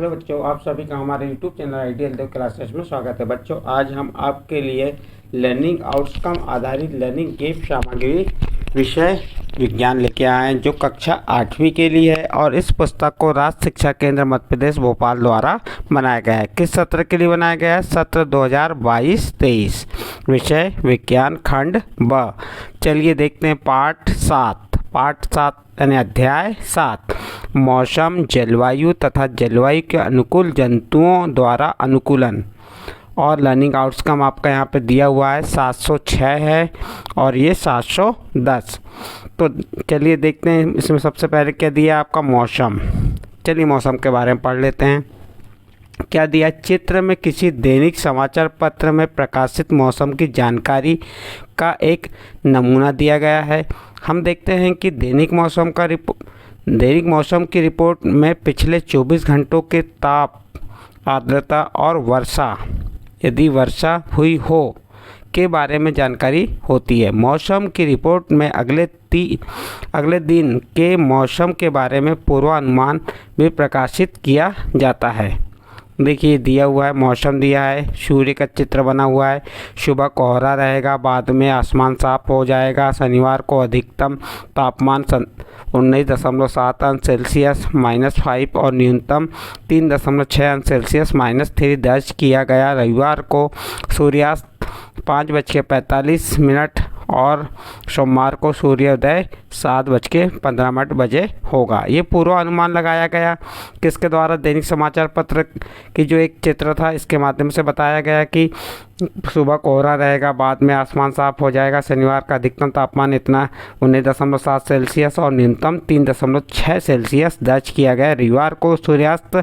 Hello बच्चों, आप सभी का हमारे यूट्यूब चैनल आइडियल देव क्लासेस में स्वागत है। बच्चों, आज हम आपके लिए लर्निंग आउटकम आधारित लर्निंग गेम सामग्री विषय विज्ञान लेके आए हैं, जो कक्षा 8वीं के लिए है। और इस पुस्तक को राज्य शिक्षा केंद्र मध्य प्रदेश भोपाल द्वारा बनाया गया है। किस सत्र के लिए बनाया गया है? सत्र 2022-23। विषय विज्ञान खंड ब। चलिए देखते हैं पाठ 7 यानी अध्याय 7, मौसम, जलवायु तथा जलवायु के अनुकूल जंतुओं द्वारा अनुकूलन। और लर्निंग आउटकम आपका यहाँ पे दिया हुआ है 706 है और ये 710। तो चलिए देखते हैं इसमें सबसे पहले क्या दिया आपका मौसम। चलिए मौसम के बारे में पढ़ लेते हैं। क्या दिया? चित्र में किसी दैनिक समाचार पत्र में प्रकाशित मौसम की जानकारी का एक नमूना दिया गया है। हम देखते हैं कि दैनिक मौसम की रिपोर्ट में पिछले 24 घंटों के ताप, आर्द्रता और वर्षा, यदि वर्षा हुई हो, के बारे में जानकारी होती है। मौसम की रिपोर्ट में अगले दिन के मौसम के बारे में पूर्वानुमान भी प्रकाशित किया जाता है। देखिए दिया हुआ है, मौसम दिया है, सूर्य का चित्र बना हुआ है। सुबह कोहरा रहेगा, बाद में आसमान साफ हो जाएगा। शनिवार को अधिकतम तापमान 19.7 अंश सेल्सियस -5 और न्यूनतम 3.6 अंश सेल्सियस -3 दर्ज किया गया। रविवार को सूर्यास्त 5:45 और सोमवार को सूर्योदय 7:15 बजे होगा। ये पूर्वानुमान लगाया गया किसके द्वारा? दैनिक समाचार पत्र की जो एक चित्र था, इसके माध्यम से बताया गया कि सुबह कोहरा रहेगा, बाद में आसमान साफ हो जाएगा। शनिवार का अधिकतम तापमान इतना 19.7 सेल्सियस और न्यूनतम 3.6 सेल्सियस दर्ज किया गया। रविवार को सूर्यास्त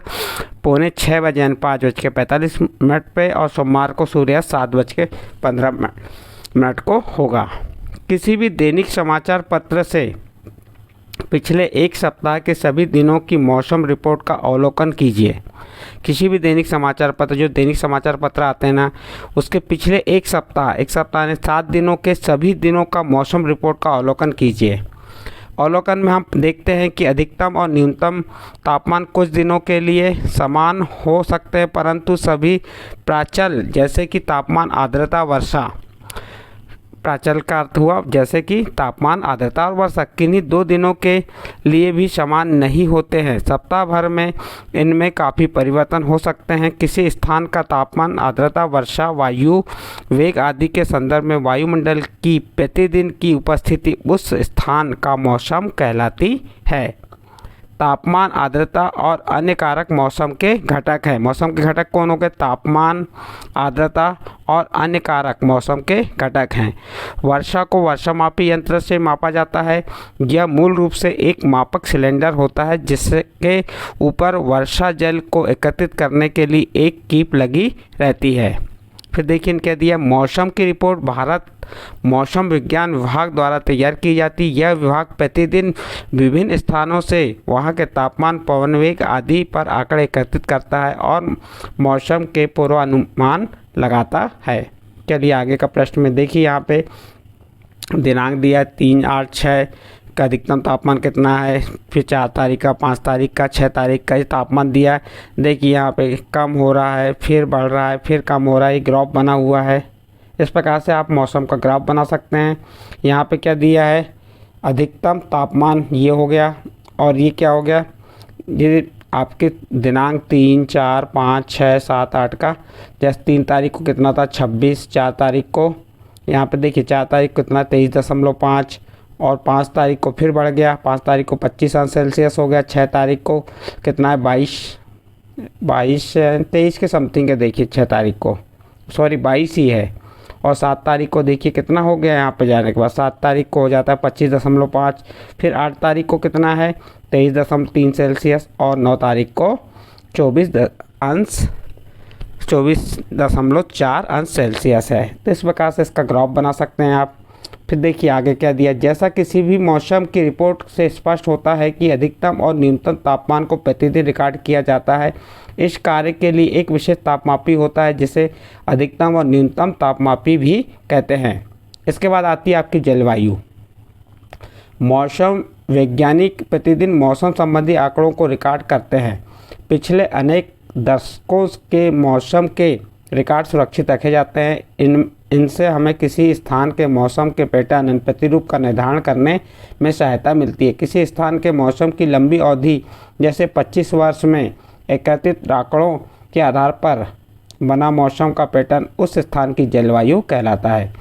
5:45 बजे 5:45 पे और सोमवार को सूर्यास्त 7:15 को होगा। किसी भी दैनिक समाचार पत्र से पिछले एक सप्ताह के सभी दिनों की मौसम रिपोर्ट का अवलोकन कीजिए। किसी भी दैनिक समाचार पत्र, जो दैनिक समाचार पत्र आते हैं ना, उसके पिछले एक सप्ताह ने 7 दिनों के सभी दिनों का मौसम रिपोर्ट का अवलोकन कीजिए। अवलोकन में हम देखते हैं कि अधिकतम और न्यूनतम तापमान कुछ दिनों के लिए समान हो सकते हैं, परंतु सभी प्राचल जैसे कि तापमान, आर्द्रता, वर्षा, प्राचल का अर्थ हुआ जैसे कि तापमान, आर्द्रता और वर्षा, किन्हीं 2 दिनों के लिए भी समान नहीं होते हैं। सप्ताह भर में इनमें काफ़ी परिवर्तन हो सकते हैं। किसी स्थान का तापमान, आर्द्रता, वर्षा, वायु वेग आदि के संदर्भ में वायुमंडल की प्रतिदिन की उपस्थिति उस स्थान का मौसम कहलाती है। तापमान, आर्द्रता और अन्य कारक मौसम के घटक हैं। मौसम के घटक कौन हो गए? तापमान, आर्द्रता और अन्य कारक मौसम के घटक हैं। वर्षा को वर्षामापी यंत्र से मापा जाता है। यह मूल रूप से एक मापक सिलेंडर होता है जिसके ऊपर वर्षा जल को एकत्रित करने के लिए एक कीप लगी रहती है। फिर देखिए क्या दिया? मौसम की रिपोर्ट भारत मौसम विज्ञान विभाग द्वारा तैयार की जाती है। यह विभाग प्रतिदिन विभिन्न स्थानों से वहां के तापमान, पवन वेग आदि पर आंकड़े एकत्रित करता है और मौसम के पूर्वानुमान लगाता है। चलिए आगे का प्रश्न में देखिए, यहाँ पे दिनांक दिया 3, 8, 6 का अधिकतम तापमान कितना है, फिर 4 तारीख का, 5 तारीख का, 6 तारीख का तापमान दिया है। देखिए यहाँ पे कम हो रहा है, फिर बढ़ रहा है, फिर कम हो रहा है। ये ग्राफ बना हुआ है। इस प्रकार से आप मौसम का ग्राफ बना सकते हैं। यहाँ पे क्या दिया है? अधिकतम तापमान ये हो गया और ये क्या हो गया? ये आपके दिनांक 3, 4, 5, 6, 7, 8 का। जैसे 3 तारीख को कितना था? 26। 4 तारीख को यहाँ पे देखिए 4 तारीख को कितना? 23.5 और 5 तारीख को फिर बढ़ गया। 5 तारीख को 25 अंश सेल्सियस हो गया। 6 तारीख को कितना है? 23 के समथिंग है। देखिए 6 तारीख को 22 ही है। और 7 तारीख को देखिए कितना हो गया, यहाँ पे जाने के बाद 7 तारीख को हो जाता है 25.5। फिर 8 तारीख को कितना है? 23.3 सेल्सियस और 9 तारीख को 24.4 अंश सेल्सियस है। तो इस प्रकार से इसका ग्राफ बना सकते हैं आप। फिर देखिए आगे क्या दिया? जैसा किसी भी मौसम की रिपोर्ट से स्पष्ट होता है कि अधिकतम और न्यूनतम तापमान को प्रतिदिन रिकॉर्ड किया जाता है। इस कार्य के लिए एक विशेष तापमापी होता है जिसे अधिकतम और न्यूनतम तापमापी भी कहते हैं। इसके बाद आती है आपकी जलवायु। मौसम वैज्ञानिक प्रतिदिन मौसम संबंधी आंकड़ों को रिकॉर्ड करते हैं। पिछले अनेक दशकों के मौसम के रिकॉर्ड सुरक्षित रखे जाते हैं। इनसे हमें किसी स्थान के मौसम के पैटर्न प्रतिरूप का निर्धारण करने में सहायता मिलती है। किसी स्थान के मौसम की लंबी अवधि जैसे 25 वर्ष में एकत्रित आंकड़ों के आधार पर बना मौसम का पैटर्न उस स्थान की जलवायु कहलाता है।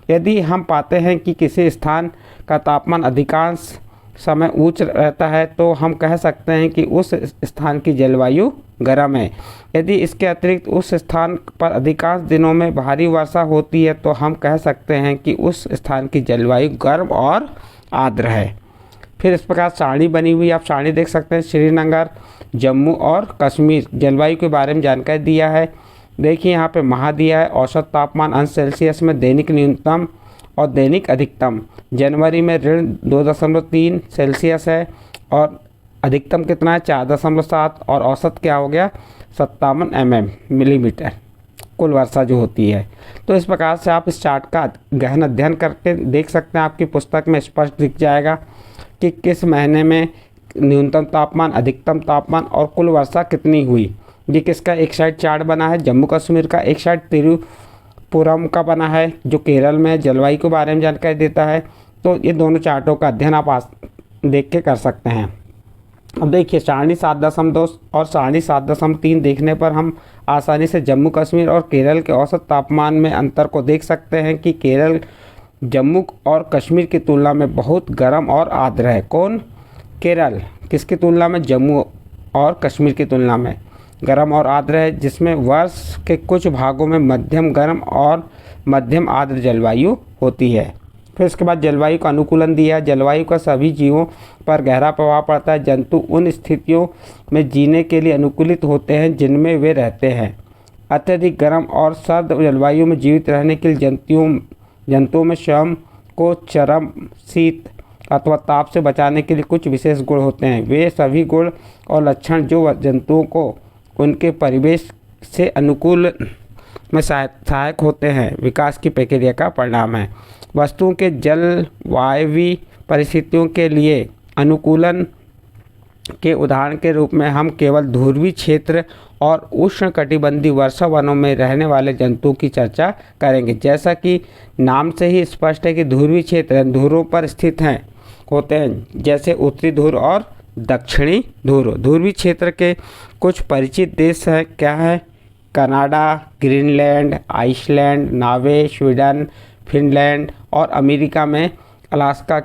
यदि हम पाते हैं कि किसी स्थान का तापमान अधिकांश समय उच्च रहता है तो हम कह सकते हैं कि उस स्थान की जलवायु गर्म है। यदि इसके अतिरिक्त उस स्थान पर अधिकांश दिनों में भारी वर्षा होती है तो हम कह सकते हैं कि उस स्थान की जलवायु गर्म और आर्द्र है। फिर इस प्रकार सारणी बनी हुई, आप सारणी देख सकते हैं। श्रीनगर, जम्मू और कश्मीर जलवायु के बारे में जानकारी दिया है। देखिए यहाँ पे महा दिया है। औसत तापमान अंश सेल्सियस में दैनिक न्यूनतम और दैनिक अधिकतम जनवरी में -2.3 सेल्सियस है और अधिकतम कितना है 4.7 और औसत क्या हो गया 57 मिलीमीटर कुल वर्षा जो होती है। तो इस प्रकार से आप इस चार्ट का गहन अध्ययन करके देख सकते हैं। आपकी पुस्तक में स्पष्ट दिख जाएगा कि किस महीने में न्यूनतम तापमान, अधिकतम तापमान और कुल वर्षा कितनी हुई। ये किसका एक साइड चार्ट बना है जम्मू कश्मीर का, एक साइड तिरुपुरम का बना है जो केरल में जलवायु के बारे में जानकारी देता है। तो ये दोनों चार्टों का अध्ययन आप देख के कर सकते हैं। अब देखिए सारणी 7.2 और सारणी 7.3 देखने पर हम आसानी से जम्मू कश्मीर और केरल के औसत तापमान में अंतर को देख सकते हैं कि केरल जम्मू और कश्मीर की तुलना में बहुत गर्म और आर्द्र है। कौन? केरल किसकी तुलना में? जम्मू और कश्मीर की तुलना में गर्म और आर्द्र है, जिसमें वर्ष के कुछ भागों में मध्यम गर्म और मध्यम आर्द्र जलवायु होती है। फिर इसके बाद जलवायु का अनुकूलन दिया है। जलवायु का सभी जीवों पर गहरा प्रभाव पड़ता है। जंतु उन स्थितियों में जीने के लिए अनुकूलित होते हैं जिनमें वे रहते हैं। अत्यधिक गर्म और सर्द जलवायु में जीवित रहने के लिए जंतुओं में स्वयं को चरम, शीत अथवा ताप से बचाने के लिए कुछ विशेष गुण होते हैं। वे सभी गुण और लक्षण जो जंतुओं को उनके परिवेश से अनुकूल में सहायक होते हैं, विकास की प्रक्रिया का परिणाम है। वस्तुओं के जलवायवीय परिस्थितियों के लिए अनुकूलन के उदाहरण के रूप में हम केवल ध्रुवीय क्षेत्र और उष्णकटिबंधीय वर्षा वनों में रहने वाले जंतुओं की चर्चा करेंगे। जैसा कि नाम से ही स्पष्ट है कि ध्रुवीय क्षेत्र ध्रुवों पर स्थित होते हैं, जैसे उत्तरी ध्रुव और दक्षिणी ध्रुव। ध्रुवीय क्षेत्र के कुछ परिचित देश हैं, क्या है? Canada, Greenland, Iceland, Norway, Sweden, Finland और अमेरिका में अलास्का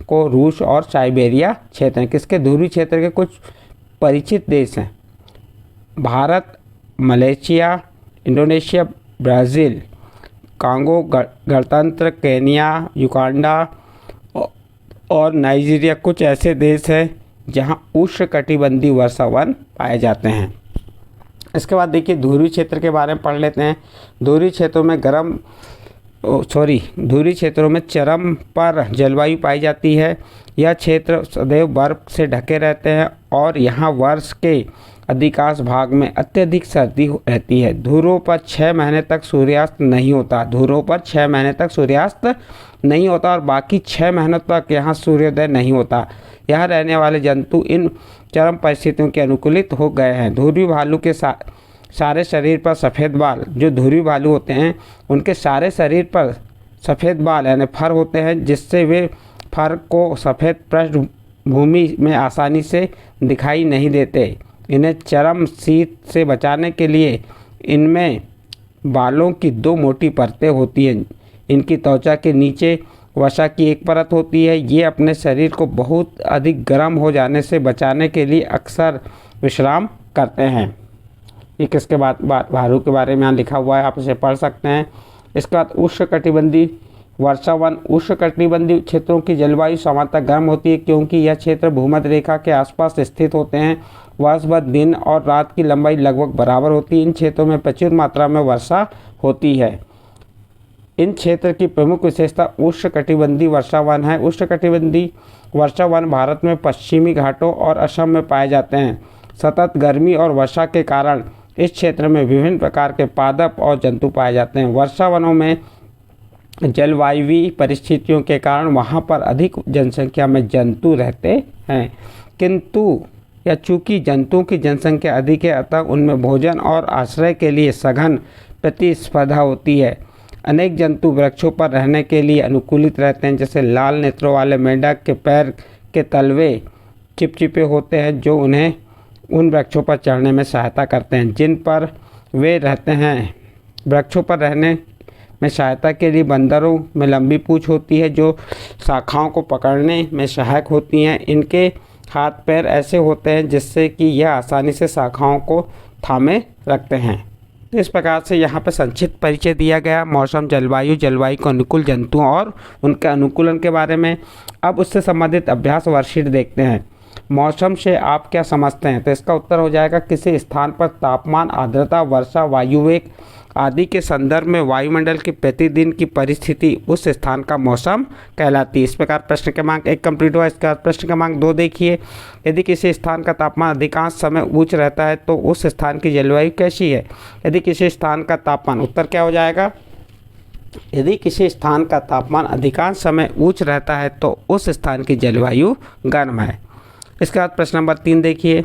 को रूस और साइबेरिया क्षेत्र हैं। किसके? ध्रुवीय क्षेत्र के कुछ परिचित देश हैं। Bharat, Malaysia, Indonesia, Brazil, Congo गणतंत्र, केन्या, युगांडा और नाइजीरिया कुछ ऐसे देश हैं जहां उष्णकटिबंधीय वर्षा वन पाए जाते हैं। इसके बाद देखिए ध्रुवीय क्षेत्र के बारे में पढ़ लेते हैं। ध्रुवीय क्षेत्रों में चरम पर जलवायु पाई जाती है। यह क्षेत्र सदैव बर्फ से ढके रहते हैं और यहाँ वर्ष के अधिकांश भाग में अत्यधिक सर्दी रहती है। ध्रुवों पर 6 महीने तक सूर्यास्त नहीं होता और बाकी 6 महीनों तक यहाँ सूर्योदय नहीं होता। यहाँ रहने वाले जंतु इन चरम परिस्थितियों के अनुकूलित हो गए हैं। ध्रुवीय भालू के सारे शरीर पर सफ़ेद बाल, जो ध्रुवीय भालू होते हैं उनके सारे शरीर पर सफ़ेद बाल यानी फर होते हैं, जिससे वे फर को सफ़ेद पृष्ठभूमि में आसानी से दिखाई नहीं देते। इन्हें चरम शीत से बचाने के लिए इनमें बालों की 2 मोटी परतें होती हैं। इनकी त्वचा के नीचे वसा की एक परत होती है। ये अपने शरीर को बहुत अधिक गर्म हो जाने से बचाने के लिए अक्सर विश्राम करते हैं। ये किसके बाद भालू के बारे में यहाँ लिखा हुआ है, आप इसे पढ़ सकते हैं। इसके बाद उष्णकटिबंधीय वर्षा वन। उष्णकटिबंधीय क्षेत्रों की जलवायु सामान्यतः गर्म होती है क्योंकि यह क्षेत्र भूमध्य रेखा के आसपास स्थित होते हैं। वर्ष भर दिन और रात की लंबाई लगभग बराबर होती है। इन क्षेत्रों में प्रचुर मात्रा में वर्षा होती है। इन क्षेत्र की प्रमुख विशेषता उष्णकटिबंधीय वर्षा वन है। उष्णकटिबंधीय वर्षा वन भारत में पश्चिमी घाटों और असम में पाए जाते हैं। सतत गर्मी और वर्षा के कारण इस क्षेत्र में विभिन्न प्रकार के पादप और जंतु पाए जाते हैं। वर्षा वनों में जलवायवीय परिस्थितियों के कारण वहां पर अधिक जनसंख्या में जंतु रहते हैं, किंतु या चूंकि जंतुओं की जनसंख्या अधिक है अतः उनमें भोजन और आश्रय के लिए सघन प्रतिस्पर्धा होती है। अनेक जंतु वृक्षों पर रहने के लिए अनुकूलित रहते हैं, जैसे लाल नेत्रों वाले मेंढक के पैर के तलवे चिपचिपे होते हैं जो उन्हें उन वृक्षों पर चढ़ने में सहायता करते हैं जिन पर वे रहते हैं। वृक्षों पर रहने में सहायता के लिए बंदरों में लंबी पूंछ होती है जो शाखाओं को पकड़ने में सहायक होती हैं। इनके हाथ पैर ऐसे होते हैं जिससे कि यह आसानी से शाखाओं को थामे रखते हैं। तो इस प्रकार से यहाँ पर संक्षिप्त परिचय दिया गया मौसम, जलवायु, जलवायु को अनुकूल जंतुओं और उनके अनुकूलन के बारे में। अब उससे संबंधित अभ्यास वर्कशीट देखते हैं। मौसम से आप क्या समझते हैं? तो इसका उत्तर हो जाएगा किसी स्थान पर तापमान, आर्द्रता, वर्षा, वायुवेग आदि के संदर्भ में वायुमंडल की प्रतिदिन की परिस्थिति उस स्थान का मौसम कहलाती है। इस प्रकार प्रश्न क्रमांक 1 कंप्लीट हुआ। इसके बाद प्रश्न क्रमांक 2 देखिए। यदि किसी स्थान का तापमान अधिकांश समय उच्च रहता है तो उस स्थान की जलवायु कैसी है? यदि किसी स्थान का तापमान, उत्तर क्या हो जाएगा? यदि किसी स्थान का तापमान अधिकांश समय उच्च रहता है तो उस स्थान की जलवायु गर्म है। इसके बाद प्रश्न नंबर 3 देखिए।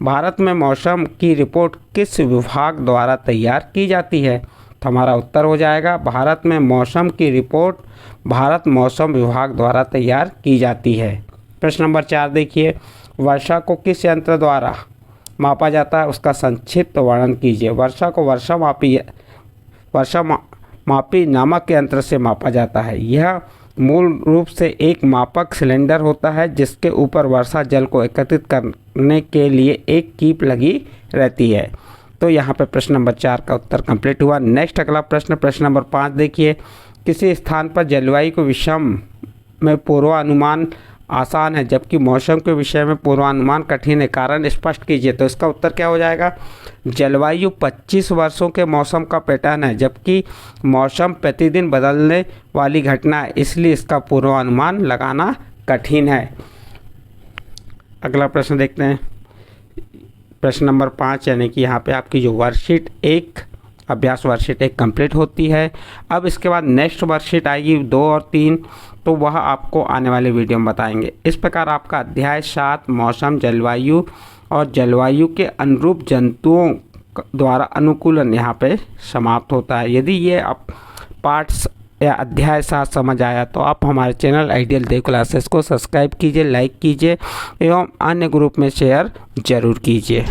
भारत में मौसम की रिपोर्ट किस विभाग द्वारा तैयार की जाती है? तो हमारा उत्तर हो जाएगा भारत में मौसम की रिपोर्ट भारत मौसम विभाग द्वारा तैयार की जाती है। प्रश्न नंबर 4 देखिए। वर्षा को किस यंत्र द्वारा मापा जाता है? उसका संक्षिप्त वर्णन कीजिए। वर्षा को वर्षा मापी नामक यंत्र से मापा जाता है। यह मूल रूप से एक मापक सिलेंडर होता है जिसके ऊपर वर्षा जल को एकत्रित करने के लिए एक कीप लगी रहती है। तो यहाँ पे प्रश्न नंबर 4 का उत्तर कंप्लीट हुआ। नेक्स्ट अगला प्रश्न, प्रश्न नंबर 5 देखिए। किसी स्थान पर जलवायु के विषय में पूर्वानुमान आसान है जबकि मौसम के विषय में पूर्वानुमान कठिन है, कारण स्पष्ट कीजिए। तो इसका उत्तर क्या हो जाएगा? जलवायु 25 वर्षों के मौसम का पैटर्न है जबकि मौसम प्रतिदिन बदलने वाली घटना है, इसलिए इसका पूर्वानुमान लगाना कठिन है। अगला प्रश्न देखते हैं। प्रश्न नंबर 5 यानी कि यहाँ पे आपकी जो वर्कशीट 1 अभ्यास वर्कशीट 1 कंप्लीट होती है। अब इसके बाद नेक्स्ट वर्कशीट आएगी 2 और 3, तो वह आपको आने वाले वीडियो में बताएंगे। इस प्रकार आपका अध्याय 7 मौसम, जलवायु और जलवायु के अनुरूप जंतुओं द्वारा अनुकूलन यहाँ पे समाप्त होता है। यदि ये पार्ट्स या अध्याय 7 समझ आया तो आप हमारे चैनल आइडियल देव क्लासेस को सब्सक्राइब कीजिए, लाइक कीजिए एवं अन्य ग्रुप में शेयर जरूर कीजिए।